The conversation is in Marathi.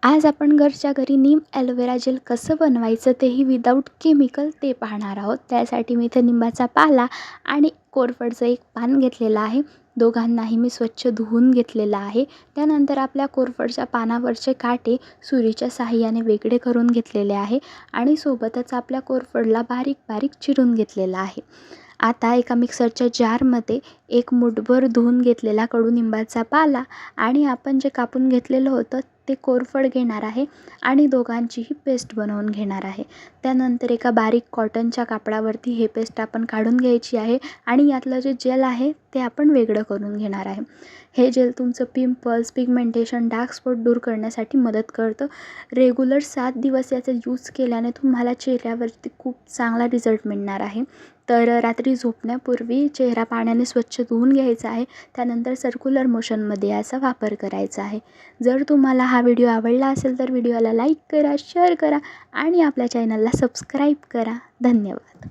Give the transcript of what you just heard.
आज आपण घरच्या घरी नीम ॲलोवेरा जेल कसं बनवायचं तेही विदाऊट केमिकल ते पाहणार आहोत. त्यासाठी मी इथे निंबाचा पाला आणि कोरफडचं एक पान घेतलेलं आहे. दोघांनाही मी स्वच्छ धुवून घेतलेलं आहे. त्यानंतर आपल्या कोरफडच्या पानावरचे काटे सुरीच्या साहाय्याने वेगळे करून घेतलेले आहे आणि सोबतच आपल्या कोरफडला बारीक बारीक चिरून घेतलेलं आहे. आता एका मिक्सरच्या जारमध्ये एक मूठभर धुवून घेतलेला कडुनिंबाचा पाला आणि आपण जे कापून घेतलेलं होतं ते कोरफड घेणार आहे आणि दोघांचीही पेस्ट बनवून घेणार आहे. त्यानंतर एका बारीक कॉटनच्या कापडावरती हे पेस्ट आपण काढून घ्यायची आहे आणि यातलं जे जेल आहे ते आपण वेगळं करून घेणार आहे. हे जेल तुमचं पिंपल्स, पिगमेंटेशन, डार्क स्पॉट दूर करण्यासाठी मदत करतं. रेग्युलर 7 दिवस याचा यूज केल्याने तुम्हाला चेहऱ्यावरती खूप चांगला रिझल्ट मिळणार आहे. तर रात्री झोपण्यापूर्वी चेहरा पाण्याने स्वच्छ धुवून घ्यायचा आहे. त्यानंतर सर्क्युलर मोशनमध्ये याचा वापर करायचा आहे. जर तुम्हाला हा व्हिडिओ आवडला असेल तर व्हिडिओला लाईक करा, शेअर करा आणि आपल्या चॅनलला सबस्क्राईब करा. धन्यवाद.